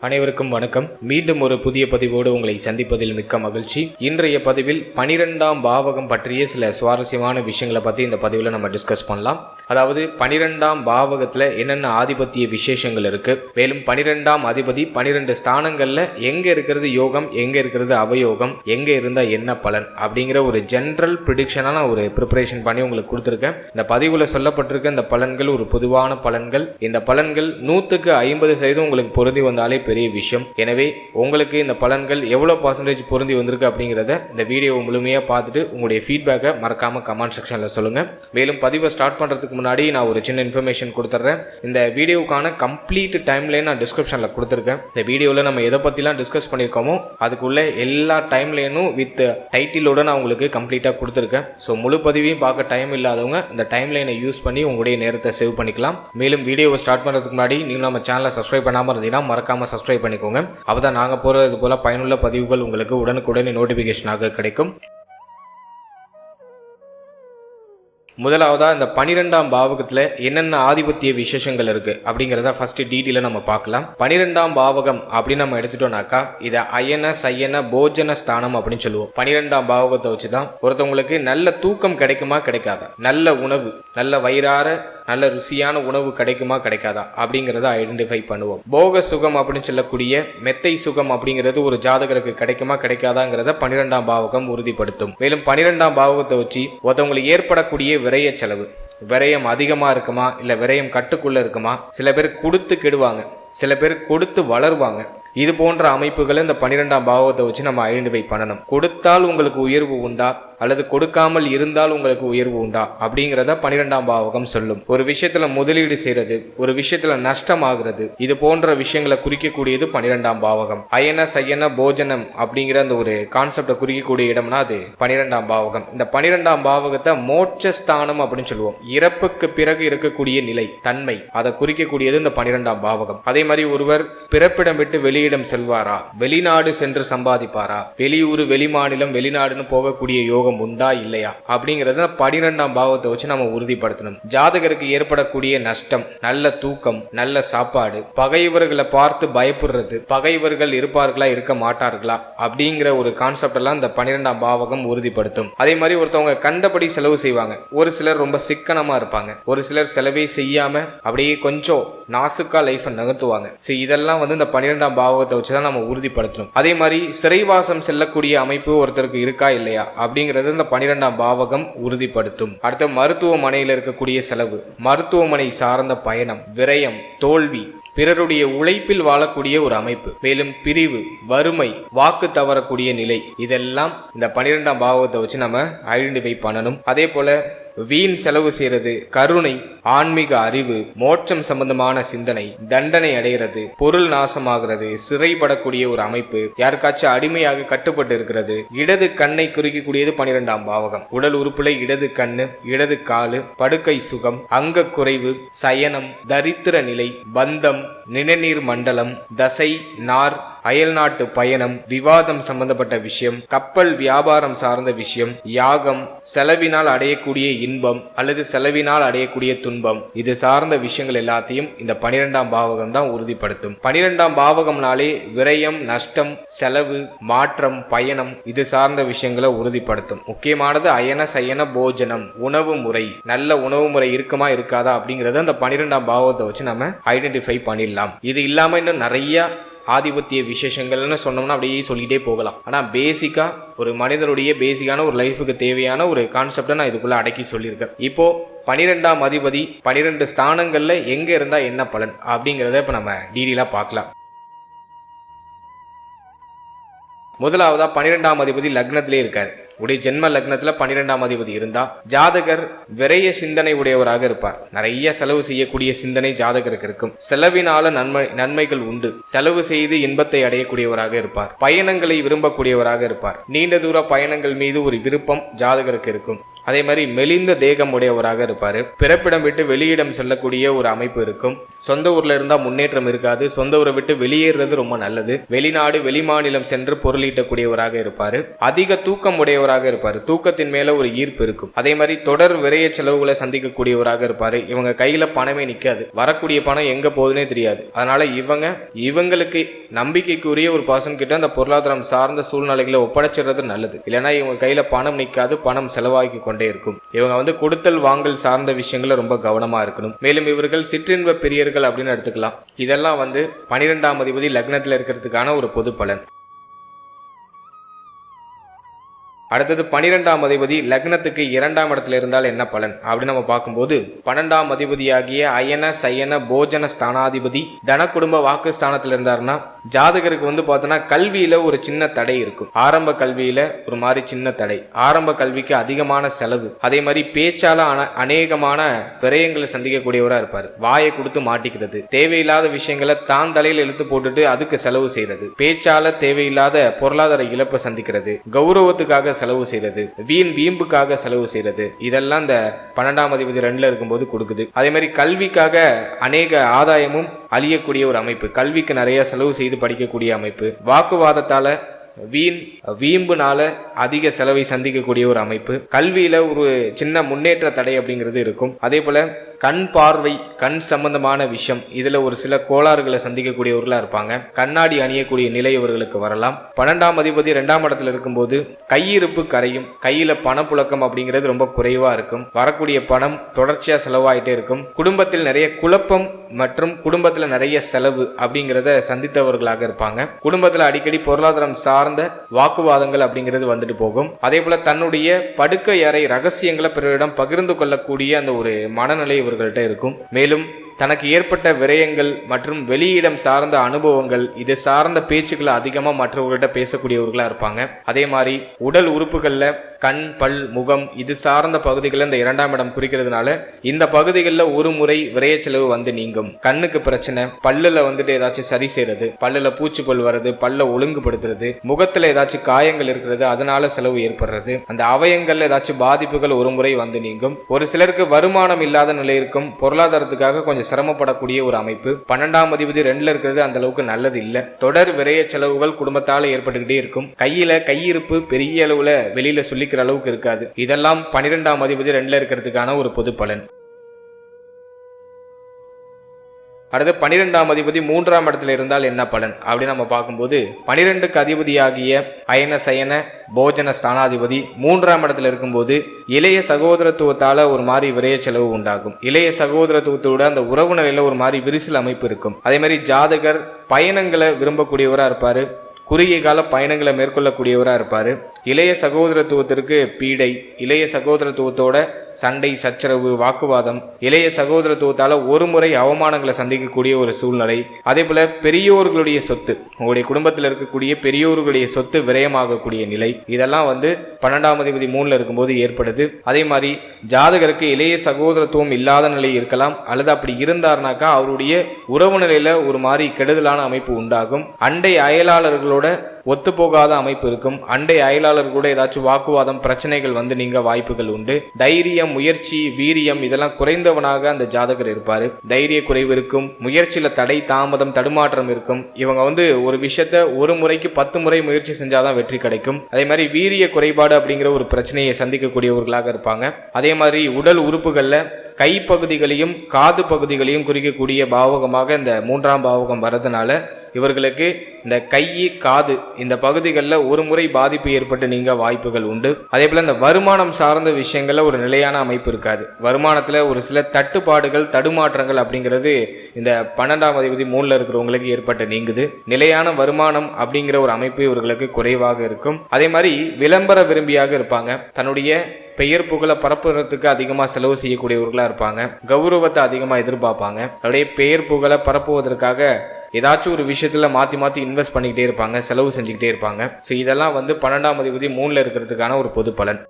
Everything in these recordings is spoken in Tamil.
அனைவருக்கும் வணக்கம். மீண்டும் ஒரு புதிய பதிவோடு உங்களை சந்திப்பதில் மிக்க மகிழ்ச்சி. இன்றைய பதிவில் 12ஆம் பாவகம் பற்றிய சில சுவாரஸ்யமான விஷயங்களை பற்றி இந்த பதிவில் நம்ம டிஸ்கஸ் பண்ணலாம். அதாவது 12ஆம் பாவகத்தில் என்னென்ன ஆதிபத்திய விசேஷங்கள் இருக்கு, மேலும் 12ஆம் அதிபதி 12 ஸ்தானங்கள்ல எங்க இருக்கிறது யோகம், எங்க இருக்கிறது அவயோகம், எங்க இருந்தா என்ன பலன் அப்படிங்கிற ஒரு ஜென்ரல் ப்ரிடிக்ஷனா நான் ஒரு ப்ரிப்பரேஷன் பண்ணி உங்களுக்கு கொடுத்துருக்கேன். இந்த பதிவில் சொல்லப்பட்டிருக்க இந்த பலன்கள் ஒரு பொதுவான பலன்கள். இந்த பலன்கள் 100க்கு 50% உங்களுக்கு பொருந்தி வந்தாலே பெரிய விஷயம். எனவே உங்களுக்கு இந்த பலன்கள் எவ்வளவு % பொருந்தி வந்திருக்கு அப்படிங்கிறத இந்த வீடியோவை முழுமையாக பார்த்துட்டு உங்களுடைய ஃபீட்பேக்கை மறக்காம கமெண்ட் செக்ஷனில் சொல்லுங்க. மேலும் பதிவை ஸ்டார்ட் பண்ணுறதுக்கு முன்னாடி நான் ஒரு சின்ன இன்ஃபர்மேஷன் கொடுத்துட்றேன். இந்த வீடியோவுக்கான கம்ப்ளீட் டைம்லைன் நான் டிஸ்கிரிப்ஷனில் கொடுத்துருக்கேன். இந்த வீடியோவில் நம்ம எதை பற்றிலாம் டிஸ்கஸ் பண்ணியிருக்கோமோ அதுக்குள்ள எல்லா டைம்லைனும் வித் டைட்டிலோட நான் உங்களுக்கு கம்ப்ளீட்டாக கொடுத்துருக்கேன். ஸோ முழு பதிவையும் பார்க்க டைம் இல்லாதவங்க இந்த டைம்லைனை யூஸ் பண்ணி உங்களுடைய நேரத்தை சேவ் பண்ணிக்கலாம். மேலும் வீடியோவை ஸ்டார்ட் பண்ணுறதுக்கு முன்னாடி நீங்கள் நம்ம சேனலை சப்ஸ்கிரைப் பண்ணாமல் இருந்தீங்கன்னா மறக்காம சப்ஸ்கிரைப் பண்ணிக்கோங்க. அப்பதான் நாங்க போறது போல பயனுள்ள பதிவுகள் உங்களுக்கு உடனுக்குடனே நோட்டிபிகேஷனாக கிடைக்கும். முதலாவதா இந்த 12ஆம் பாவகத்துல என்னென்ன ஆதிபத்திய விசேஷங்கள் இருக்கு அப்படிங்கிறத ஃபர்ஸ்ட் டீட்டெயில நம்ம பார்க்கலாம். 12ஆம் பாவகம் அப்படின்னு நம்ம எடுத்துட்டோம்னாக்கா இதை அயன சயன போஜன ஸ்தானம் அப்படின்னு சொல்லுவோம். 12ஆம் பாவகத்தை வச்சுதான் ஒருத்தவங்களுக்கு நல்ல தூக்கம் கிடைக்குமா கிடைக்காதா, நல்ல உணவு, நல்ல வயிறார நல்ல ருசியான உணவு கிடைக்குமா கிடைக்காதா அப்படிங்கிறத ஐடென்டிஃபை பண்ணுவோம். போக சுகம் அப்படின்னு சொல்லக்கூடிய மெத்தை சுகம் அப்படிங்கிறது ஒரு ஜாதகருக்கு கிடைக்குமா கிடைக்காதாங்கிறத 12ஆம் பாவகம் உறுதிப்படுத்தும். மேலும் 12ஆம் பாவகத்தை வச்சு ஒருத்தவங்களுக்கு ஏற்படக்கூடிய விரய செலவு, விரயம் அதிகமா இருக்குமா இல்ல விரயம் கட்டுக்குள்ள இருக்குமா, சில பேர் கொடுத்து கெடுவாங்க, சில பேர் கொடுத்து வளருவாங்க. இது போன்ற அமைப்புகளை இந்த 12ஆம் பாவகத்தை வச்சு நம்ம ஐடென்டிஃபை பண்ணணும். கொடுத்தால் உங்களுக்கு உயர்வு உண்டா அல்லது கொடுக்காமல் இருந்தால் உங்களுக்கு உயர்வு உண்டா அப்படிங்கிறத 12ஆம் பாவகம் சொல்லும். ஒரு விஷயத்துல முதலீடு செய்யறது, ஒரு விஷயத்துல நஷ்டம் ஆகுறது, இது போன்ற விஷயங்களை குறிக்கக்கூடியது 12ஆம் பாவகம். அயன சயன போஜனம் அப்படிங்கிற அந்த ஒரு கான்செப்டை குறிக்கக்கூடிய இடம்னா அது 12ஆம் பாவகம். இந்த 12ஆம் பாவகத்தை மோட்சஸ்தானம் அப்படின்னு சொல்லுவோம். இறப்புக்கு பிறகு இருக்கக்கூடிய நிலை, தன்மை, அதை குறிக்கக்கூடியது இந்த 12ஆம் பாவகம். அதே மாதிரி ஒருவர் பிறப்பிடம் விட்டு வெளியிடம் செல்வாரா, வெளிநாடு சென்று சம்பாதிப்பாரா, வெளியூர் வெளிமாநிலம் வெளிநாடுன்னு போகக்கூடிய யோகம் உண்டா இல்லையா அப்படிங்கறத 12ஆம் பாவத்தை வச்சு நம்ம உறுதிப்படுத்தணும். ஜாதகருக்கு ஏற்படக்கூடிய நஷ்டம், நல்ல தூக்கம், நல்ல சாப்பாடு, பகைவர்களை பார்த்து பயப்படுறது, பகைவர்கள் இருப்பார்களா இருக்க மாட்டார்களா அப்படிங்கிற ஒரு கான்செப்ட் எல்லாம் இந்த 12ஆம் பாவகம் உறுதிப்படுத்தும். அதே மாதிரி ஒருத்தவங்க கண்டபடி செலவு செய்வாங்க. ஒரு சிலர் ரொம்ப சிக்கனமா இருப்பாங்க, ஒரு சிலர் செலவே செய்யாம அப்படியே கொஞ்சம் நாசுக்கா லைஃபை நகர்த்துவாங்க. இதெல்லாம் இந்த 12ஆம் பாவத்தை வச்சுதான் நம்ம உறுதிப்படுத்தணும். அதே மாதிரி சிறைவாசம் செல்லக்கூடிய அமைப்பு ஒருத்தருக்கு இருக்கா இல்லையா அப்படிங்கிற இந்த 12ஆம் பாவகம் உறுதிப்படுத்தும். அடுத்த மருத்துவமனையில் இருக்கக்கூடிய செலவு, மருத்துவமனை சார்ந்த பயணம், விரயம், தோல்வி, பிறருடைய உழைப்பில் வாழக்கூடிய ஒரு அமைப்பு, மேலும் பிரிவு, வறுமை, வாக்கு தவறக்கூடிய நிலை, இதெல்லாம் இந்த 12ஆம் பாவத்தை வச்சு நம்ம ஐடென்டிஃபை பண்ணணும். அதே போல வீண் செலவு செய்யறது, கருணை, ஆன்மீக அறிவு, மோட்சம் சம்பந்தமான சிந்தனை, தண்டனை அடைகிறது, பொருள் நாசமாகிறது, சிறைப்படக்கூடிய ஒரு அமைப்பு, யாருக்காச்சும் அடிமையாக கட்டுப்பட்டு இருக்கிறது. இடது கண்ணை குறிக்கக்கூடியது 12ஆம் பாவகம். உடல் உறுப்புல இடது கண்ணு, இடது காலு, படுக்கை சுகம், அங்க குறைவு, சயனம், தரித்திர நிலை, பந்தம், நிணநீர் மண்டலம், தசை, நார், அயல்நாட்டு பயணம், விவாதம் சம்பந்தப்பட்ட விஷயம், கப்பல் வியாபாரம் சார்ந்த விஷயம், யாகம், செலவினால் அடையக்கூடிய இன்பம் அல்லது செலவினால் அடையக்கூடிய துன்பம், இது சார்ந்த விஷயங்கள் எல்லாத்தையும் இந்த 12ஆம் பாவகம் தான் உறுதிப்படுத்தும். 12ஆம் பாவகம்னாலே விரயம், நஷ்டம், செலவு, மாற்றம், பயணம், இது சார்ந்த விஷயங்களை உறுதிப்படுத்தும். முக்கியமானது அயன சயன போஜனம், உணவு முறை, நல்ல உணவு முறை இருக்குமா இருக்காதா அப்படிங்கறத அந்த 12ஆம் பாவத்தை வச்சு நம்ம ஐடென்டிஃபை பண்ணிடலாம். இது இல்லாம இன்னும் நிறைய ஆதிபத்திய விசேஷங்கள்னு சொன்னோம்னா அப்படியே சொல்லிட்டே போகலாம். ஆனால் பேசிக்கா ஒரு மனிதனுடைய பேசிக்கான ஒரு லைஃபுக்கு தேவையான ஒரு கான்செப்டை நான் இதுக்குள்ள அடக்கி சொல்லியிருக்கேன். இப்போ 12ஆம் அதிபதி 12 ஸ்தானங்கள்ல எங்க இருந்தா என்ன பலன் அப்படிங்கிறத இப்ப நம்ம டீடெயிலா பார்க்கலாம். முதலாவதா 12ஆம் அதிபதி லக்னத்திலே இருக்காரு. உடைய ஜென்ம லக்னத்துல 12ஆம் அதிபதி இருந்தா ஜாதகர் விரைய சிந்தனை உடையவராக இருப்பார். நிறைய செலவு செய்யக்கூடிய சிந்தனை ஜாதகருக்கு இருக்கும். செலவினால நன்மைகள் உண்டு. செலவு செய்து இன்பத்தை அடையக்கூடியவராக இருப்பார். பயணங்களை விரும்பக்கூடியவராக இருப்பார். நீண்ட தூர பயணங்கள் மீது ஒரு விருப்பம் ஜாதகருக்கு இருக்கும். அதே மாதிரி மெலிந்த தேகம் உடையவராக இருப்பாரு. பிறப்பிடம் விட்டு வெளியிடம் செல்லக்கூடிய ஒரு அமைப்பு இருக்கும். சொந்த ஊர்ல இருந்தா முன்னேற்றம் இருக்காது. சொந்த ஊரை விட்டு வெளியேறது ரொம்ப நல்லது. வெளிநாடு வெளிமாநிலம் சென்று பொருளீட்டக்கூடியவராக இருப்பாரு. அதிக தூக்கம் உடையவராக இருப்பாரு. தூக்கத்தின் மேல ஒரு ஈர்ப்பு இருக்கும். அதே மாதிரி தொடர் விரைய செலவுகளை சந்திக்கக்கூடியவராக இருப்பாரு. இவங்க கையில பணமே நிக்காது. வரக்கூடிய பணம் எங்க போகுதுன்னே தெரியாது. அதனால இவங்களுக்கு நம்பிக்கைக்குரிய ஒரு பர்சன் கிட்ட அந்த பொருளாதாரம் சார்ந்த சூழ்நிலைகளை ஒப்படைச்சிடுறது நல்லது. இல்லைன்னா இவங்க கையில பணம் நிக்காது, பணம் செலவாகி கொண்டே இருக்கும். இவங்க கொடுத்தல் வாங்கல் சார்ந்த விஷயங்களை ரொம்ப கவனமா இருக்கணும். மேலும் இவர்கள் சிற்றின்ப பிரியர்கள் அப்படின்னு எடுத்துக்கலாம். இதெல்லாம் 12ஆம் அதிபதி லக்னத்தில் இருக்கிறதுக்கான ஒரு பொது பலன். அடுத்தது 12ஆம் அதிபதி லக்னத்துக்கு 2ஆம் இடத்துல இருந்தால் என்ன பலன் அப்படின்னு நம்ம பார்க்கும்போது, 12ஆம் அதிபதியாகிய அயன சயன போஜன ஸ்தானாதிபதி தன குடும்ப வாக்கு ஸ்தானத்தில் இருந்தாருன்னா ஜாதகருக்கு பார்த்தோன்னா கல்வியில ஒரு சின்ன தடை இருக்கும். ஆரம்ப கல்வியில ஒரு மாதிரி சின்ன தடை, ஆரம்ப கல்விக்கு அதிகமான செலவு, அதே மாதிரி பேச்சால அநேகமான விரயங்களை சந்திக்கக்கூடியவராக இருப்பார். வாயை கொடுத்து மாட்டிக்கிறது, தேவையில்லாத விஷயங்களை தான் தலையில் இழுத்து போட்டுட்டு அதுக்கு செலவு செய்யறது, பேச்சால தேவையில்லாத பொருளாதார இழப்பை சந்திக்கிறது, கௌரவத்துக்காக செலவு செய்யறது, வீம்புக்காக செலவு செய்யறது, இதெல்லாம் இந்த 12ஆம் அதிபதி 2ல இருக்கும்போது கொடுக்குது. அதே மாதிரி கல்விக்காக அநேக ஆதாயமும் அழியக்கூடிய ஒரு அமைப்பு, கல்விக்கு நிறைய செலவு செய்து படிக்கக்கூடிய அமைப்பு, வாக்குவாதத்தால வீம்புனால அதிக செலவை சந்திக்கக்கூடிய ஒரு அமைப்பு, கல்வியில ஒரு சின்ன முன்னேற்ற தடை அப்படிங்கிறது இருக்கும். அதே போல கண் பார்வை, கண் சம்பந்தமான விஷயம், இதுல ஒரு சில கோளாறுகளை சந்திக்கக்கூடியவர்களா இருப்பாங்க. கண்ணாடி அணியக்கூடிய நிலை இவர்களுக்கு வரலாம். 12ஆம் அதிபதி 2ஆம் இடத்துல இருக்கும்போது கையிருப்பு கரையும், கையில பணப்புழக்கம் அப்படிங்கிறது ரொம்ப குறைவா இருக்கும். வரக்கூடிய பணம் தொடர்ச்சியா செலவாயிட்டே இருக்கும். குடும்பத்தில் நிறைய குழப்பம் மற்றும் குடும்பத்துல நிறைய செலவு அப்படிங்கிறத சந்தித்தவர்களாக இருப்பாங்க. குடும்பத்துல அடிக்கடி பொருளாதாரம் சார்ந்த வாக்குவாதங்கள் அப்படிங்கிறது வந்துட்டு போகும். அதே போல தன்னுடைய படுக்கை அறை ரகசியங்களை பிறரிடம் பகிர்ந்து கொள்ளக்கூடிய அந்த ஒரு மனநிலை இவர்கள்ட்ட இருக்கும். மேலும் தனக்கு ஏற்பட்ட விரயங்கள் மற்றும் வெளியிடம் சார்ந்த அனுபவங்கள், இது சார்ந்த பேச்சுக்களை அதிகமாக மற்றவர்கள்ட்ட பேசக்கூடியவர்களா இருப்பாங்க. அதே மாதிரி உடல் உறுப்புகள்ல கண், பல், முகம் இது சார்ந்த பகுதிகளில் இந்த 2ஆம் இடம் குறிக்கிறதுனால இந்த பகுதிகளில் ஒரு முறை விரைய செலவு நீங்கும். கண்ணுக்கு பிரச்சனை, பல்லுல ஏதாச்சும் சரி செய்யறது, பல்லுல பூச்சிப்பல் வர்றது, பல்ல ஒழுங்குபடுத்துறது, முகத்துல ஏதாச்சும் காயங்கள் இருக்கிறது, அதனால செலவு ஏற்படுறது, அந்த அவயங்கள்ல ஏதாச்சும் பாதிப்புகள் ஒரு முறை நீங்கும். ஒரு சிலருக்கு வருமானம் இல்லாத நிலை இருக்கும். பொருளாதாரத்துக்காக கொஞ்சம் சிரமப்படக்கூடிய ஒரு அமைப்பு. 12ஆம் அதிபதி 2ல இருக்கிறது அந்த அளவுக்கு நல்லது இல்ல. தொடர் விரைய செலவுகள் குடும்பத்தால ஏற்பட்டுக்கிட்டே இருக்கும். கையிருப்பு பெரிய அளவுல வெளியில சொல்லிக்கிற அளவுக்கு இருக்காது. இதெல்லாம் 12ஆம் அதிபதி 2ல இருக்கிறதுக்கான ஒரு பொது பலன். அடுத்து 12ஆம் அதிபதி 3ஆம் இடத்துல இருந்தால் என்ன பலன் அப்படின்னு நம்ம பார்க்கும்போது, 12க்கு அதிபதியாகிய அயன சயன போஜன ஸ்தானாதிபதி 3ஆம் இடத்துல இருக்கும்போது இளைய சகோதரத்துவத்தால ஒரு மாதிரி விரைய செலவு உண்டாகும். இளைய சகோதரத்துவத்தோட அந்த உறவு நிலையில ஒரு மாதிரி விரிசல் அமைப்பு இருக்கும். அதே மாதிரி ஜாதகர் பயணங்களை விரும்பக்கூடியவரா இருப்பாரு. குறுகிய கால பயணங்களை மேற்கொள்ளக்கூடியவராக இருப்பார். இளைய சகோதரத்துவத்திற்கு பீடை, இளைய சகோதரத்துவத்தோட சண்டை சச்சரவு வாக்குவாதம், இளைய சகோதரத்துவத்தால் ஒரு முறை அவமானங்களை சந்திக்கக்கூடிய ஒரு சூழ்நிலை. அதே போல பெரியோர்களுடைய சொத்து, உங்களுடைய குடும்பத்தில் இருக்கக்கூடிய பெரியோர்களுடைய சொத்து விரயமாகக்கூடிய நிலை, இதெல்லாம் 12ஆம் அதிபதி 3ல இருக்கும்போது ஏற்படுது. அதே மாதிரி ஜாதகருக்கு இளைய சகோதரத்துவம் இல்லாத நிலை இருக்கலாம், அல்லது அப்படி இருந்தார்னாக்கா அவருடைய உறவு நிலையில ஒரு மாதிரி கெடுதலான அமைப்பு உண்டாகும். அண்டை அயலாளர்களோட ஒத்து போகாத அமைப்பு இருக்கும். அண்டை அயலாளர் கூட ஏதாச்சும் வாக்குவாதம் பிரச்சனைகள் நீங்க வாய்ப்புகள் உண்டு. தைரியம், முயற்சி, வீரியம் இதெல்லாம் குறைந்தவனாக அந்த ஜாதகர் இருப்பாரு. தைரிய குறைவு இருக்கும். முயற்சியில தடை தாமதம் தடுமாற்றம் இருக்கும். இவங்க ஒரு விஷயத்த ஒரு முறைக்கு 10 முறை முயற்சி செஞ்சாதான் வெற்றி கிடைக்கும். அதே மாதிரி வீரிய குறைபாடு அப்படிங்கிற ஒரு பிரச்சனையை சந்திக்கக்கூடியவர்களாக இருப்பாங்க. அதே மாதிரி உடல் உறுப்புகள்ல கைப்பகுதிகளையும் காது பகுதிகளையும் குறிக்கக்கூடிய பாவகமாக இந்த 3ஆம் பாவகம் வரதுனால இவர்களுக்கு இந்த கை, காது இந்த பகுதிகளில் ஒரு முறை பாதிப்பு ஏற்பட்டு நீங்க வாய்ப்புகள் உண்டு. அதே போல இந்த வருமானம் சார்ந்த விஷயங்கள்ல ஒரு நிலையான அமைப்பு இருக்காது. வருமானத்துல ஒரு சில தட்டுப்பாடுகள் தடுமாற்றங்கள் அப்படிங்கிறது இந்த 12ஆம் அதிபதி 3ல இருக்கிறவங்களுக்கு ஏற்பட்டு நீங்குது. நிலையான வருமானம் அப்படிங்கிற ஒரு அமைப்பு இவர்களுக்கு குறைவாக இருக்கும். அதே மாதிரி விளம்பர விரும்பியாக இருப்பாங்க. தன்னுடைய பெயர் புகழை பரப்புறதுக்கு அதிகமா செலவு செய்யக்கூடியவர்களா இருப்பாங்க. கௌரவத்தை அதிகமா எதிர்பார்ப்பாங்க. அப்படியே பெயர் புகழை பரப்புவதற்காக ஏதாச்சும் ஒரு விஷயத்துல மாத்தி இன்வெஸ்ட் பண்ணிக்கிட்டே இருப்பாங்க, செலவு செஞ்சுக்கிட்டே இருப்பாங்க. ஸோ இதெல்லாம் 12ஆம் அதிபதி 3ல இருக்கிறதுக்கான ஒரு பொது பலன்.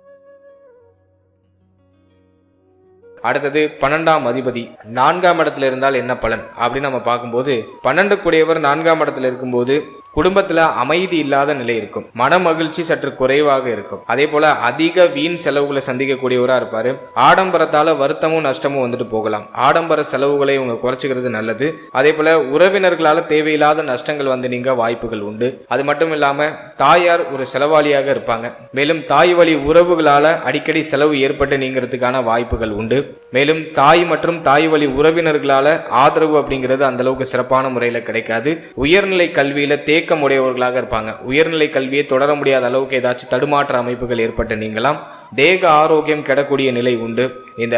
அடுத்தது 12ஆம் அதிபதி 4ஆம் இடத்துல இருந்தால் என்ன பலன் அப்படின்னு நம்ம பார்க்கும்போது, 12 கூடியவர் 4ஆம் இடத்துல இருக்கும்போது குடும்பத்துல அமைதி இல்லாத நிலை இருக்கும், மன மகிழ்ச்சி சற்று குறைவாக இருக்கும். அதே போல அதிக வீண் செலவுகளை சந்திக்கக்கூடியவரா இருப்பாரு. ஆடம்பரத்தால வருத்தமும் நஷ்டமும் வந்துட்டு போகலாம். ஆடம்பர செலவுகளை இவங்க குறைச்சிக்கிறது நல்லது. அதே போல உறவினர்களால தேவையில்லாத நஷ்டங்கள் வந்து நீங்க வாய்ப்புகள் உண்டு. அது மட்டும் இல்லாம தாயார் ஒரு செலவாளியாக இருப்பாங்க. மேலும் தாய் வழி உறவுகளால அடிக்கடி செலவு ஏற்பட்டு நீங்கிறதுக்கான வாய்ப்புகள் உண்டு. மேலும் தாய் மற்றும் தாய் வழி உறவினர்களால ஆதரவு அப்படிங்கிறது அந்த அளவுக்கு சிறப்பான முறையில கிடைக்காது. உயர்நிலை கல்வியில தேக்கம் உடையவர்களாக இருப்பாங்க. உயர்நிலை கல்வியை தொடர முடியாத அளவுக்கு ஏதாச்சும் தடுமாற்ற அமைப்புகள் ஏற்பட்டு நீங்களாம். தேக ஆரோக்கியம் கெடக்கூடிய நிலை உண்டு. இந்த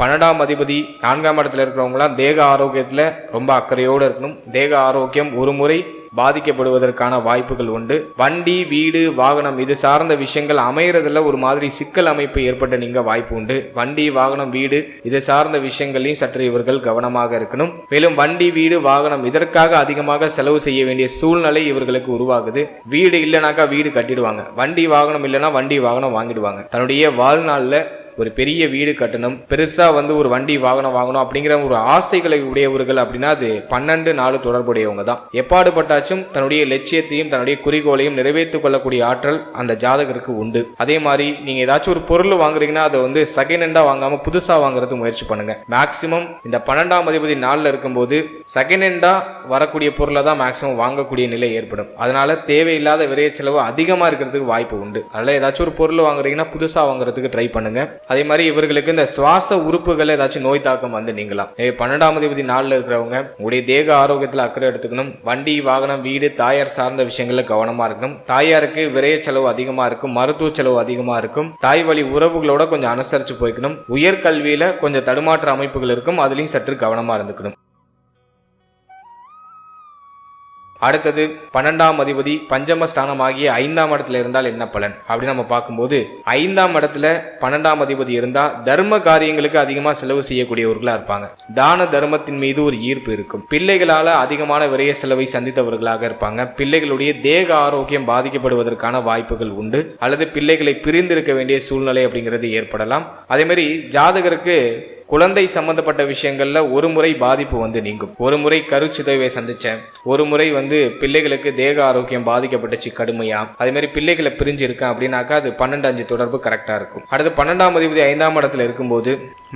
12ஆம் அதிபதி 4ஆம் இடத்துல இருக்கிறவங்களாம் தேக ஆரோக்கியத்துல ரொம்ப அக்கறையோடு இருக்கணும். தேக ஆரோக்கியம் ஒரு முறை பாதிக்கப்படுவதற்கான வாய்ப்புகள் உண்டு. வண்டி, வீடு, வாகனம் இது சார்ந்த விஷயங்கள் அமையறதுல ஒரு மாதிரி சிக்கல் அமைப்பு ஏற்பட்ட நீங்க வாய்ப்பு உண்டு. வண்டி, வாகனம், வீடு இது சார்ந்த விஷயங்களையும் சற்று இவர்கள் கவனமாக இருக்கணும். மேலும் வண்டி, வீடு, வாகனம் இதற்காக அதிகமாக செலவு செய்ய வேண்டிய சூழ்நிலை இவர்களுக்கு உருவாகுது. வீடு இல்லைனாக்கா வீடு கட்டிடுவாங்க, வண்டி வாகனம் இல்லைன்னா வண்டி வாகனம் வாங்கிடுவாங்க. தன்னுடைய வாழ்நாள்ல ஒரு பெரிய வீடு கட்டணும், பெருசா வந்து ஒரு வண்டி வாகனம் வாங்கணும் அப்படிங்கிற ஒரு ஆசைகளை உடையவர்கள் அப்படின்னா அது 12 தொடர்புடையவங்க தான். எப்பாடுபட்டாச்சும் தன்னுடைய லட்சியத்தையும் தன்னுடைய குறிக்கோளையும் நிறைவேற்றிக் கொள்ளக்கூடிய ஆற்றல் அந்த ஜாதகருக்கு உண்டு. அதே மாதிரி நீங்க ஏதாச்சும் ஒரு பொருள் வாங்குறீங்கன்னா அதை வந்து செகண்ட் ஹேண்டா வாங்காம புதுசா வாங்குறது முயற்சி பண்ணுங்க. மேக்சிமம் இந்த 12ஆம் அதிபதி நாள்ல இருக்கும்போது செகண்ட் ஹேண்டா வரக்கூடிய பொருளை தான் மேக்சிமம் வாங்கக்கூடிய நிலை ஏற்படும். அதனால தேவையில்லாத விரைய செலவு அதிகமா இருக்கிறதுக்கு வாய்ப்பு உண்டு. அதனால ஏதாச்சும் ஒரு பொருள் வாங்குறீங்கன்னா புதுசா வாங்குறதுக்கு ட்ரை பண்ணுங்க. அதே மாதிரி இவர்களுக்கு இந்த சுவாச உறுப்புகள் ஏதாச்சும் நோய் தாக்கம் வந்து நீங்களாம். 12ஆம் அதிபதி நாள்ல இருக்கிறவங்க உங்களுடைய தேக ஆரோக்கியத்துல அக்கறை எடுத்துக்கணும். வண்டி, வாகனம், வீடு, தாயார் சார்ந்த விஷயங்கள்ல கவனமா இருக்கணும். தாயாருக்கு விரைய செலவு அதிகமா இருக்கும், மருத்துவ செலவு அதிகமா இருக்கும். தாய் வழி உறவுகளோட கொஞ்சம் அனுசரிச்சு போய்க்கணும். உயர்கல்வியில கொஞ்சம் தடுமாற்ற அமைப்புகள் இருக்கும், அதுலயும் சற்று கவனமா இருந்துக்கணும். அடுத்தது 12ஆம் அதிபதி பஞ்சமஸ்தானம் ஆகிய 5ஆம் இடத்துல இருந்தால் என்ன பலன் அப்படின்னு நம்ம பார்க்கும்போது 5ஆம் இடத்துல 12ஆம் அதிபதி இருந்தா தர்ம காரியங்களுக்கு அதிகமா செலவு செய்யக்கூடியவர்களா இருப்பாங்க. தான தர்மத்தின் மீது ஒரு ஈர்ப்பு இருக்கும். பிள்ளைகளால அதிகமான விரைய செலவை சந்தித்தவர்களாக இருப்பாங்க. பிள்ளைகளுடைய தேக ஆரோக்கியம் பாதிக்கப்படுவதற்கான வாய்ப்புகள் உண்டு, அல்லது பிள்ளைகளை பிரிந்திருக்க வேண்டிய சூழ்நிலை அப்படிங்கிறது ஏற்படலாம். அதே மாதிரி ஜாதகருக்கு குழந்தை சம்பந்தப்பட்ட விஷயங்கள்ல ஒரு முறை பாதிப்பு வந்து நீங்கும். ஒரு முறை கருச்சிதைவை சந்திச்சேன், ஒரு முறை வந்து பிள்ளைகளுக்கு தேக ஆரோக்கியம் பாதிக்கப்பட்டுச்சு கடுமையா, அதே மாதிரி பிள்ளைகளை பிரிஞ்சு இருக்கேன் அப்படின்னாக்கா அது 12-5 தொடர்பு கரெக்டா இருக்கும். அடுத்து 12ஆம் அதிபதி 5ஆம் இடத்துல இருக்கும்போது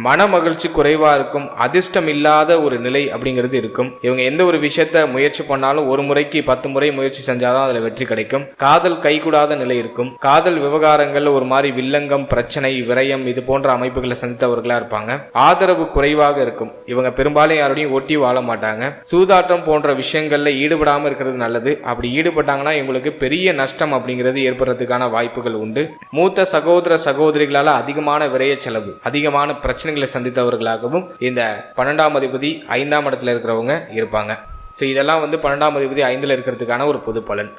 மன மகிழ்ச்சி குறைவா இருக்கும், அதிர்ஷ்டம் இல்லாத ஒரு நிலை அப்படிங்கிறது இருக்கும். இவங்க எந்த ஒரு விஷயத்த முயற்சி பண்ணாலும் ஒரு முறைக்கு 10 முறை முயற்சி செஞ்சாதான் அதுல வெற்றி கிடைக்கும். காதல் கைகூடாத நிலை இருக்கும். காதல் விவகாரங்கள்ல ஒரு மாதிரி வில்லங்கம், பிரச்சனை, விரயம் இது போன்ற அமைப்புகளை சந்தித்தவர்களா இருப்பாங்க. ஆதரவு குறைவாக இருக்கும். இவங்க பெரும்பாலும் யாரோடையும் ஒட்டி வாழ மாட்டாங்க. சூதாட்டம் போன்ற விஷயங்கள்ல ஈடுபடாம இருக்கிறது நல்லது. அப்படி ஈடுபட்டாங்கன்னா இவங்களுக்கு பெரிய நஷ்டம் அப்படிங்கிறது ஏற்படுறதுக்கான வாய்ப்புகள் உண்டு. மூத்த சகோதர சகோதரிகளால அதிகமான விரைய செலவு, அதிகமான பிரச்சனைகளை சந்தித்தவர்களாகவும் இந்த 12ஆம் அதிபதி 5ஆம் இடத்துல இருக்கிறவங்க இருப்பாங்க. ஸோ இதெல்லாம் வந்து 12ஆம் அதிபதி 5ல் இருக்கிறதுக்கான ஒரு பொது பலன்.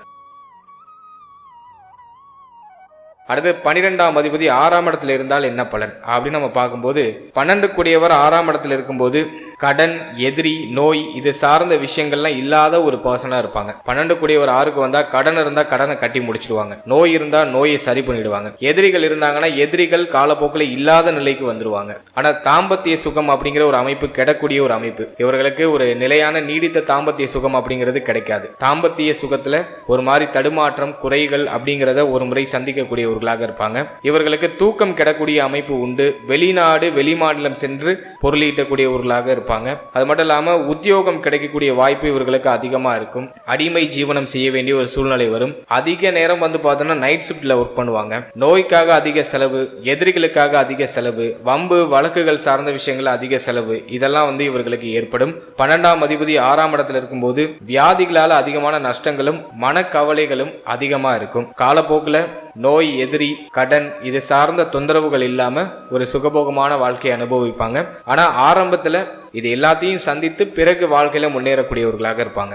அடுத்து 12ஆம் அதிபதி 6ஆம் இடத்துல இருந்தால் என்ன பலன் அப்படின்னு நம்ம பார்க்கும்போது 12 கூடியவர் 6ஆம் இடத்துல இருக்கும்போது கடன், எதிரி, நோய் இது சார்ந்த விஷயங்கள்லாம் இல்லாத ஒரு பர்சனா இருப்பாங்க. 12 கூடியவர் 6க்கு வந்தா கடன் இருந்தா கடனை கட்டி முடிச்சிடுவாங்க, நோய் இருந்தா நோயை சரி பண்ணிடுவாங்க, எதிரிகள் இருந்தாங்கன்னா எதிரிகள் காலப்போக்கில் இல்லாத நிலைக்கு வந்துருவாங்க. ஆனா தாம்பத்திய சுகம் அப்படிங்கிற ஒரு அமைப்பு கிடக்கூடிய ஒரு அமைப்பு. இவர்களுக்கு ஒரு நிலையான நீடித்த தாம்பத்திய சுகம் அப்படிங்கிறது கிடைக்காது. தாம்பத்திய சுகத்துல ஒரு மாதிரி தடுமாற்றம், குறைகள் அப்படிங்கிறத ஒரு முறை சந்திக்கக்கூடியவர்களாக இருப்பாங்க. இவர்களுக்கு தூக்கம் கிடக்கூடிய அமைப்பு உண்டு. வெளிநாடு, வெளிமாநிலம் சென்று பொருளீட்டக்கூடியவர்களாக இருப்பாங்க. அது மட்டும் இல்லாம உத்தியோகம் கிடைக்கக்கூடிய வாய்ப்பு இவர்களுக்கு அதிகமா இருக்கும். அடிமை ஜீவனம் செய்ய வேண்டிய ஒரு சூழ்நிலை வரும். அதிக நேரம் வந்து பார்த்தோம்னா நைட் ஷிப்ட்ல ஒர்க் பண்ணுவாங்க. நோய்க்காக அதிக செலவு, எதிரிகளுக்காக அதிக செலவு, வம்பு வழக்குகள் சார்ந்த விஷயங்கள் அதிக செலவு இதெல்லாம் வந்து இவர்களுக்கு ஏற்படும். 12ஆம் அதிபதி 6ஆம் இடத்துல இருக்கும்போது வியாதிகளால அதிகமான நஷ்டங்களும் மனக்கவலைகளும் அதிகமா இருக்கும். காலப்போக்கில் நோய், எதிரி, கடன் இது சார்ந்த தொந்தரவுகள் இல்லாம ஒரு சுகபோகமான வாழ்க்கையை அனுபவிப்பாங்க. ஆனா ஆரம்பத்துல இது எல்லாத்தையும் சந்தித்து பிறகு வாழ்க்கையில முன்னேறக்கூடியவர்களாக இருப்பாங்க.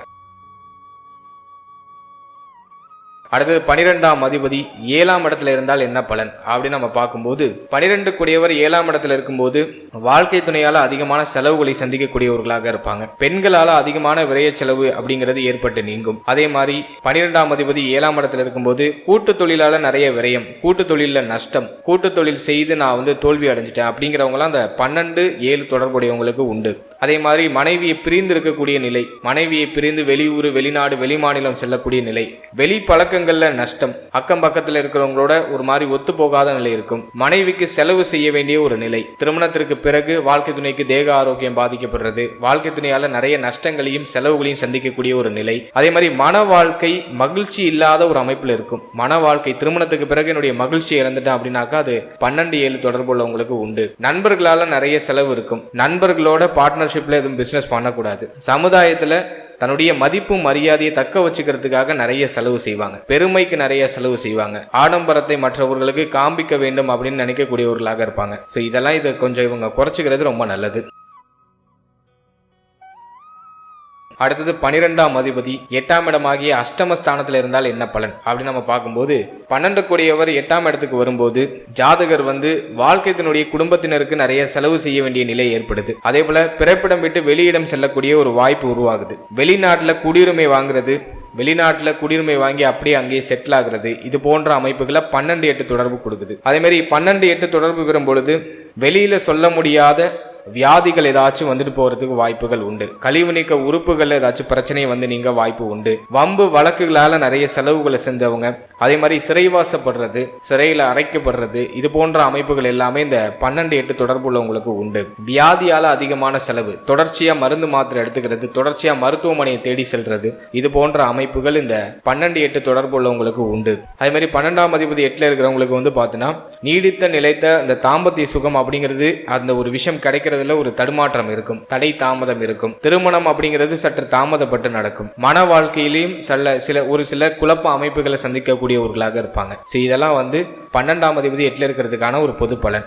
அடுத்தது 12ஆம் அதிபதி 7ஆம் இடத்துல இருந்தால் என்ன பலன் அப்படின்னு நம்ம பார்க்கும்போது 12 கூடியவர் 7ஆம் இடத்துல இருக்கும்போது வாழ்க்கை துணையால அதிகமான செலவுகளை சந்திக்கக்கூடியவர்களாக இருப்பாங்க. பெண்களால அதிகமான விரைய செலவு அப்படிங்கிறது ஏற்பட்டு நீங்கும். அதே மாதிரி 12ஆம் அதிபதி 7ஆம் இடத்துல இருக்கும்போது கூட்டு தொழிலால நிறைய விரயம், கூட்டு தொழில நஷ்டம், கூட்டு தொழில் செய்து நான் தோல்வி அடைஞ்சிட்டேன் அப்படிங்கிறவங்களாம் அந்த 12-7 தொடர்புடையவங்களுக்கு உண்டு. அதே மாதிரி மனைவியை பிரிந்து இருக்கக்கூடிய நிலை, மனைவியை பிரிந்து வெளியூர் வெளிநாடு வெளிமாநிலம் செல்லக்கூடிய நிலை, வெளி பழக்கங்கள்ல நஷ்டம், அக்கம் பக்கத்துல இருக்கிறவங்களோட ஒரு மாதிரி ஒத்து போகாத நிலை இருக்கும். மனைவிக்கு செலவு செய்ய வேண்டிய ஒரு நிலை, திருமணத்திற்கு பிறகு வாழ்க்கை துணைக்கு தேக ஆரோக்கியம் பாதிக்கப்படுறது, வாழ்க்கை துணையால நிறைய நஷ்டங்களையும் செலவுகளையும் சந்திக்கக்கூடிய ஒரு நிலை. அதே மாதிரி மன வாழ்க்கை மகிழ்ச்சி இல்லாத ஒரு அமைப்புல இருக்கும். மன வாழ்க்கை திருமணத்துக்கு பிறகு என்னுடைய மகிழ்ச்சி இழந்துட்டேன் அப்படின்னாக்கா அது 12-7 தொடர்பு உள்ளவங்களுக்கு உண்டு. நண்பர்களால நிறைய செலவு இருக்கும். நண்பர்களோட பார்ட்னர்ஷிப்ல எதுவும் பிசினஸ் பண்ணக்கூடாது. சமுதாயத்துல தன்னுடைய மதிப்பும் மரியாதையை தக்க வச்சுக்கிறதுக்காக நிறைய செலவு செய்வாங்க. பெருமைக்கு நிறைய செலவு செய்வாங்க. ஆடம்பரத்தை மற்றவர்களுக்கு காண்பிக்க வேண்டும் அப்படின்னு நினைக்கக்கூடியவர்களாக இருப்பாங்க. ஸோ இதெல்லாம் இதை கொஞ்சம் இவங்க குறைச்சிக்கிறது ரொம்ப நல்லது. அடுத்தது 12ஆம் அதிபதி 8ஆம் இடமாகிய அஷ்டமஸ்தானத்தில் இருந்தால் என்ன பலன் அப்படின்னு நம்ம பார்க்கும்போது 12 கூடியவர் 8ஆம் இடத்துக்கு வரும்போது ஜாதகர் வாழ்க்கையினுடைய குடும்பத்தினருக்கு நிறைய செலவு செய்ய வேண்டிய நிலை ஏற்படுது. அதே போல பிறப்பிடம் விட்டு வெளியிடம் செல்லக்கூடிய ஒரு வாய்ப்பு உருவாகுது. வெளிநாட்டில் குடியுரிமை வாங்குறது, வெளிநாட்டில் குடியுரிமை வாங்கி அப்படியே அங்கேயே செட்டில் ஆகுறது, இது போன்ற அமைப்புகளை 12-8 தொடர்பு கொடுக்குது. அதே மாதிரி 12-8 தொடர்பு பெறும் பொழுது வெளியில சொல்ல முடியாத வியாதிகள் ஏதாச்சும் போறதுக்கு வாய்ப்புகள் உண்டு. கழிவு நீக்க உறுப்புகள் ஏதாச்சும் பிரச்சனை நீங்க வாய்ப்பு உண்டு. வம்பு வழக்குகளால நிறைய செலவுகளை செஞ்சவங்க, அதே மாதிரி சிறைவாசப்படுறது, சிறையில அரைக்கப்படுறது, இது போன்ற அமைப்புகள் எல்லாமே இந்த 12-8 தொடர்பு உள்ளவங்களுக்கு உண்டு. வியாதியால அதிகமான செலவு, தொடர்ச்சியா மருந்து மாத்திரை எடுத்துக்கிறது, தொடர்ச்சியா மருத்துவமனையை தேடி செல்றது, இது போன்ற அமைப்புகள் இந்த 12-8 தொடர்பு உள்ளவங்களுக்கு உண்டு. அதே மாதிரி 12ஆம் அதிபதி 8ல இருக்கிறவங்களுக்கு பாத்தீங்கன்னா நீடித்த நிலைத்த இந்த தாம்பத்திய சுகம் அப்படிங்கிறது அந்த ஒரு விஷயம் கிடைக்கிறது ஒரு தடுமாற்றம் இருக்கும், தடை தாமதம் இருக்கும். திருமணம் அப்படிங்கிறது சற்று தாமதப்பட்டு நடக்கும். மன வாழ்க்கையிலையும் ஒரு சில குழப்ப அமைப்புகளை சந்திக்கக்கூடியவர்களாக இருப்பாங்க. இதெல்லாம் 12ஆம் அதிபதி 8ல இருக்கிறதுக்கான ஒரு பொது பலன்.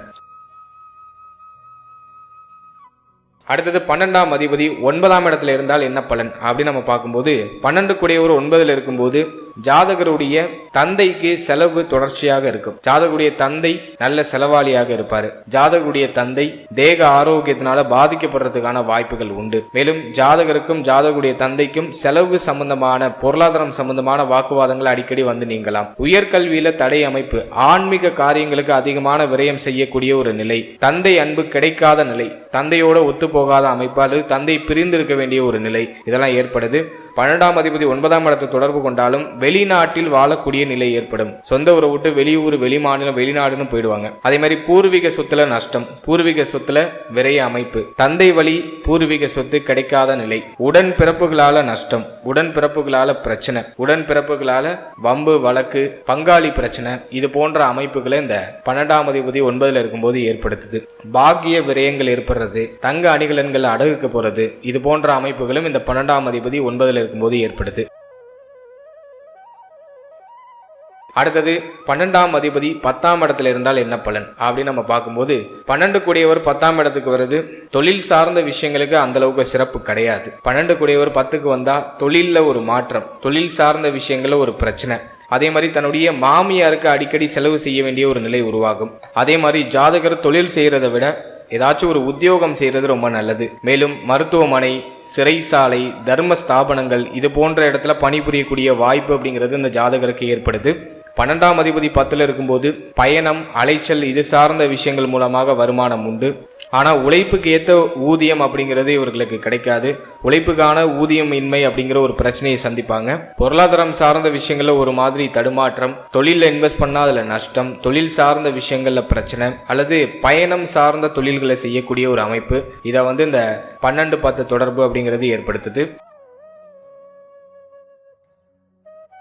அடுத்தது 12ஆம் அதிபதி 9ஆம் இடத்துல இருந்தால் என்ன பலன் அப்படின்னு நம்ம பார்க்கும்போது 12 கூடியவர் 9ல் இருக்கும்போது ஜாதகருடைய தந்தைக்கு செலவு தொடர்ச்சியாக இருக்கும். ஜாதகருடைய தந்தை நல்ல செலவாளியாக இருப்பாரு. ஜாதகருடைய தந்தை தேக ஆரோக்கியத்தினால பாதிக்கப்படுறதுக்கான வாய்ப்புகள் உண்டு. மேலும் ஜாதகருக்கும் ஜாதகருடைய தந்தைக்கும் செலவு சம்பந்தமான பொருளாதாரம் சம்பந்தமான வாக்குவாதங்கள் அடிக்கடி நீங்கலாம். உயர்கல்வியில தடை அமைப்பு, ஆன்மீக காரியங்களுக்கு அதிகமான விரயம் செய்யக்கூடிய ஒரு நிலை, தந்தை அன்பு கிடைக்காத நிலை, தந்தையோட ஒத்து போகாத அமைப்பு அல்லது தந்தை பிரிந்திருக்க வேண்டிய ஒரு நிலை, இதெல்லாம் ஏற்படுது. 12ஆம் அதிபதி 9ஆம் இடத்தை தொடர்பு கொண்டாலும் வெளிநாட்டில் வாழக்கூடிய நிலை ஏற்படும். சொந்த ஊரை விட்டு வெளியூர் வெளிமாநிலம் வெளிநாடுன்னு போயிடுவாங்க. அதே மாதிரி பூர்வீக சொத்துல நஷ்டம், பூர்வீக சொத்துல விரைய அமைப்பு, தந்தை வழி பூர்வீக சொத்து கிடைக்காத நிலை, உடன் பிறப்புகளால நஷ்டம், உடன் பிறப்புகளால பிரச்சனை, உடன் பிறப்புகளால வம்பு வழக்கு பங்காளி பிரச்சனை, இது போன்ற அமைப்புகளை இந்த 12ஆம் அதிபதி 9ல் இருக்கும்போது ஏற்படுத்துது. பாக்கிய விரயங்கள் ஏற்படுறது, தங்க அணிகலன்கள் அடகுக்கு போறது, இது போன்ற அமைப்புகளும் இந்த 12ஆம் அதிபதி 9ல் இருக்கும்போது ஏற்படுது. அடுத்தது 12ஆம் அதிபதி 10ஆம் இடத்துல இருந்தால் என்ன பலன் அப்படின்னு நம்ம பார்க்கும்போது 12 கூடியவர் 10ஆம் இடத்துக்கு வருது. தொழில் சார்ந்த விஷயங்களுக்கு அந்த அளவுக்கு சிறப்பு கிடையாது. 12 கூடியவர் 10க்கு வந்தா தொழில்ல ஒரு மாற்றம், தொழில் சார்ந்த விஷயங்கள்ல ஒரு பிரச்சனை, அதே மாதிரி தன்னுடைய மாமியாருக்கு அடிக்கடி செலவு செய்ய வேண்டிய ஒரு நிலை உருவாகும். அதே மாதிரி ஜாதகர் தொழில் செய்யறதை விட ஏதாச்சும் ஒரு உத்தியோகம் செய்யறது ரொம்ப நல்லது. மேலும் மருத்துவமனை, சிறைசாலை, தர்ம ஸ்தாபனங்கள், இது போன்ற இடத்துல பணிபுரியக்கூடிய வாய்ப்பு அப்படிங்கிறது இந்த ஜாதகருக்கு ஏற்படுது. 12ஆம் அதிபதி 10ல் இருக்கும்போது பயணம், அலைச்சல், இது சார்ந்த விஷயங்கள் மூலமாக வருமானம் உண்டு. ஆனால் உழைப்புக்கு ஏற்ற ஊதியம் அப்படிங்கிறது இவர்களுக்கு கிடைக்காது. உழைப்புக்கான ஊதியம் இன்மை அப்படிங்கிற ஒரு பிரச்சனையை சந்திப்பாங்க. பொருளாதாரம் சார்ந்த விஷயங்கள்ல ஒரு மாதிரி தடுமாற்றம், தொழிலில் இன்வெஸ்ட் பண்ணால் அதில் நஷ்டம், தொழில் சார்ந்த விஷயங்கள்ல பிரச்சனை, அல்லது பயணம் சார்ந்த தொழில்களை செய்யக்கூடிய ஒரு அமைப்பு, இதை இந்த 12-10 தொடர்பு அப்படிங்கிறது ஏற்படுத்துது.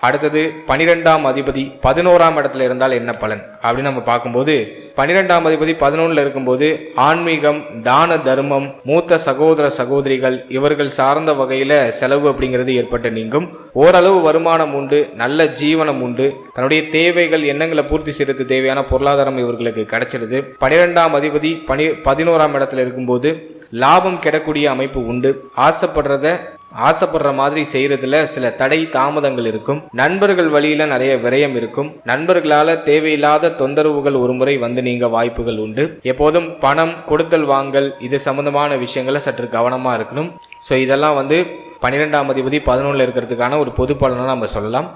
அடுத்தது 12ஆம் அதிபதி 11ஆம் இடத்துல இருந்தால் என்ன பலன் அப்படின்னு நம்ம பார்க்கும்போது 12ஆம் அதிபதி 11ல் இருக்கும்போது ஆன்மீகம், தான தர்மம், மூத்த சகோதர சகோதரிகள் இவர்கள் சார்ந்த வகையில செலவு அப்படிங்கிறது ஏற்பட்டு நீங்கும். ஓரளவு வருமானம் உண்டு, நல்ல ஜீவனம் உண்டு, தன்னுடைய தேவைகள் எண்ணங்களை பூர்த்தி செய்யறது தேவையான பொருளாதாரம் இவர்களுக்கு கிடைச்சிடுது. 12ஆம் அதிபதி 11ஆம் இடத்துல இருக்கும்போது லாபம் கிடைக்கூடிய அமைப்பு உண்டு. ஆசைப்படுறத ஆசைப்படுற மாதிரி செய்யறதுல சில தடை தாமதங்கள் இருக்கும். நண்பர்கள் வழியில நிறைய விரயம் இருக்கும். நண்பர்களால தேவையில்லாத தொந்தரவுகள் ஒருமுறை வந்து நீங்க வாய்ப்புகள் உண்டு. எப்போதும் பணம் கொடுத்தல் வாங்கல் இது சம்பந்தமான விஷயங்களை சற்று கவனமா இருக்கணும். ஸோ இதெல்லாம் வந்து 12ஆம் அதிபதி 11ல் இருக்கிறதுக்கான ஒரு பொது பலனை நம்ம சொல்லலாம்.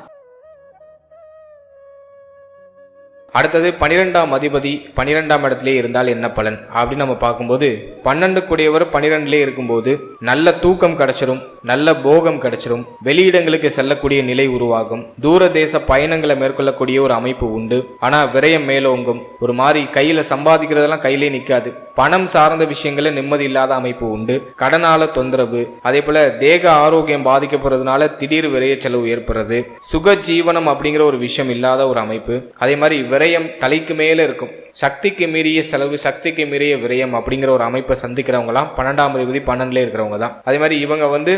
அடுத்தது 12ஆம் அதிபதி 12ஆம் இடத்திலே இருந்தால் என்ன பலன் அப்படின்னு நம்ம பார்க்கும்போது 12 கூடியவர் 12லே இருக்கும்போது நல்ல தூக்கம் கிடைச்சிரும், நல்ல போகம் கிடைச்சிரும், வெளியிடங்களுக்கு செல்லக்கூடிய நிலை உருவாகும், தூர தேச பயணங்களை மேற்கொள்ளக்கூடிய ஒரு அமைப்பு உண்டு. ஆனா விரயம் மேலோங்கும், ஒரு மாதிரி கையில சம்பாதிக்கிறதெல்லாம் கையிலே நிற்காது, பணம் சார்ந்த விஷயங்கள நிம்மதி இல்லாத அமைப்பு உண்டு, கடனால தொந்தரவு, அதே போல தேக ஆரோக்கியம் பாதிக்கப்படுறதுனால திடீர் விரய செலவு ஏற்படுறது, சுக ஜீவனம் அப்படிங்கிற ஒரு விஷயம் இல்லாத ஒரு அமைப்பு, அதே மாதிரி விரயம் தலைக்கு மேல இருக்கும், சக்திக்கு மீறிய செலவு, சக்திக்கு மீறிய விரயம் அப்படிங்கிற ஒரு அமைப்பை சந்திக்கிறவங்களாம் 12ஆம் அதிபதி 12லே இருக்கிறவங்க தான். அதே மாதிரி இவங்க வந்து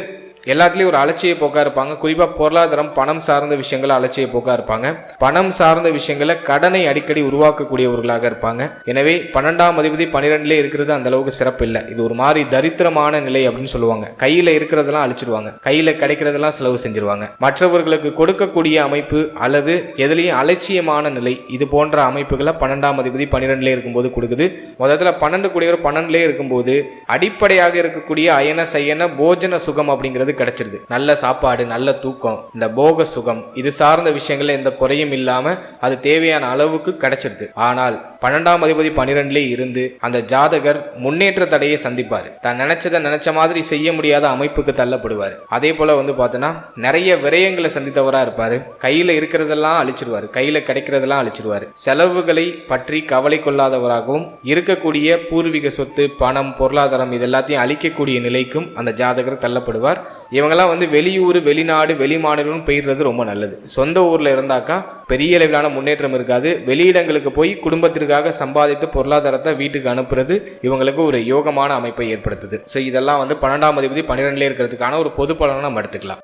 எல்லாத்துலேயும் ஒரு அலட்சிய போக்கா இருப்பாங்க. குறிப்பாக பொருளாதாரம் பணம் சார்ந்த விஷயங்களை அலட்சிய போக்கா இருப்பாங்க. பணம் சார்ந்த விஷயங்களை கடனை அடிக்கடி உருவாக்கக்கூடியவர்களாக இருப்பாங்க. எனவே 12ஆம் அதிபதி 12லே இருக்கிறது அந்த அளவுக்கு சிறப்பு இல்லை. இது ஒரு மாதிரி தரித்திரமான நிலை அப்படின்னு சொல்லுவாங்க. கையில இருக்கிறதெல்லாம் அழிச்சிருவாங்க, கையில கிடைக்கிறதெல்லாம் செலவு செஞ்சிருவாங்க. மற்றவர்களுக்கு கொடுக்கக்கூடிய அமைப்பு அல்லது எதுலையும் அலட்சியமான நிலை, இது போன்ற அமைப்புகளை 12ஆம் அதிபதி 12லே இருக்கும்போது கொடுக்குது. முதல்ல 12 கூடியவர் 12லே இருக்கும்போது அடிப்படையாக இருக்கக்கூடிய அயன சயன போஜன சுகம் அப்படிங்கிறது கிடைச்சிருது. நல்ல சாப்பாடு, நல்ல தூக்கம், இந்த போக சுகம் இது சார்ந்த விஷயங்கள்ல எந்த குறையும் இல்லாம அது தேவையான அளவுக்கு கிடைச்சிருது. ஆனால் 12ஆம் அதிபதி 12லே இருந்து அந்த ஜாதகர் முன்னேற்ற தடையை சந்திப்பாரு. தான் நினைச்சதை நினைச்ச மாதிரி செய்ய முடியாத அமைப்புக்கு தள்ளப்படுவார். அதே போல வந்து பார்த்தோன்னா நிறைய விரயங்களை சந்தித்தவரா இருப்பாரு. கையில இருக்கிறதெல்லாம் அழிச்சிருவாரு, கையில கிடைக்கிறதெல்லாம் அழிச்சிருவாரு. செலவுகளை பற்றி கவலை கொள்ளாதவராகவும் இருக்கக்கூடிய பூர்வீக சொத்து, பணம், பொருளாதாரம் இது எல்லாத்தையும் அழிக்கக்கூடிய நிலைக்கும் அந்த ஜாதகர் தள்ளப்படுவார். இவங்கெல்லாம் வந்து வெளியூர், வெளிநாடு, வெளிமாநிலம் போயிடுறது ரொம்ப நல்லது. சொந்த ஊர்ல இருந்தாக்கா பெரிய அளவிலான முன்னேற்றம் இருக்காது. வெளியிடங்களுக்கு போய் குடும்பத்திற்காக சம்பாதித்து பொருளாதாரத்தை வீட்டுக்கு அனுப்புறது இவங்களுக்கு ஒரு யோகமான அமைப்பை ஏற்படுத்துது. ஸோ இதெல்லாம் வந்து 12ஆம் அதிபதி 12லே இருக்கிறதுக்கான ஒரு பொது பலனை நம்ம எடுத்துக்கலாம்.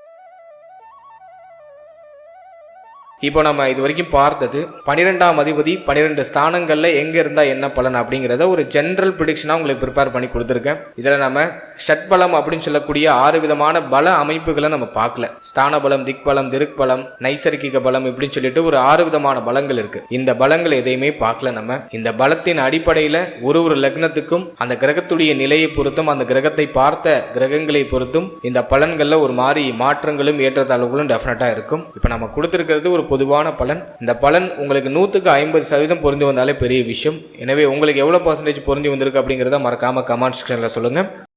இப்போ நம்ம இது வரைக்கும் பார்த்தது 12ஆம் அதிபதி 12 ஸ்தானங்கள்ல எங்க இருந்தா என்ன பலன் அப்படிங்கிறத ஒரு ஜென்ரல் ப்ரிடிக்ஷனா உங்களுக்கு ப்ரிப்பேர் பண்ணி கொடுத்துருக்கேன். இதுல நம்ம ஷட்பலம் அப்படின்னு சொல்லக்கூடிய 6 விதமான பல அமைப்புகளை நம்ம பார்க்கல. ஸ்தான பலம், திக் பலம், திருக் பலம், நைசர்கிக பலம் இப்படின்னு சொல்லிட்டு ஒரு 6 விதமான பலங்கள் இருக்கு. இந்த பலங்கள் எதையுமே பார்க்கல. நம்ம இந்த பலத்தின் அடிப்படையில ஒரு லக்னத்துக்கும் அந்த கிரகத்துடைய நிலையை பொறுத்தும் அந்த கிரகத்தை பார்த்த கிரகங்களை பொறுத்தும் இந்த பலன்கள்ல ஒரு மாதிரி மாற்றங்களும் ஏற்றத்தாழ்வுகளும் டெஃபினட்டா இருக்கும். இப்ப நம்ம கொடுத்திருக்கிறது ஒரு பொதுவான பலன். இந்த பலன் உங்களுக்கு 100க்கு 50% பொருந்தி வந்தாலே பெரிய விஷயம். எனவே உங்களுக்கு எவ்வளவு % பொருந்தி வந்திருக்கு அப்படிங்கிறத மறக்காம கமெண்ட் செக்ஷன்ல சொல்லுங்க.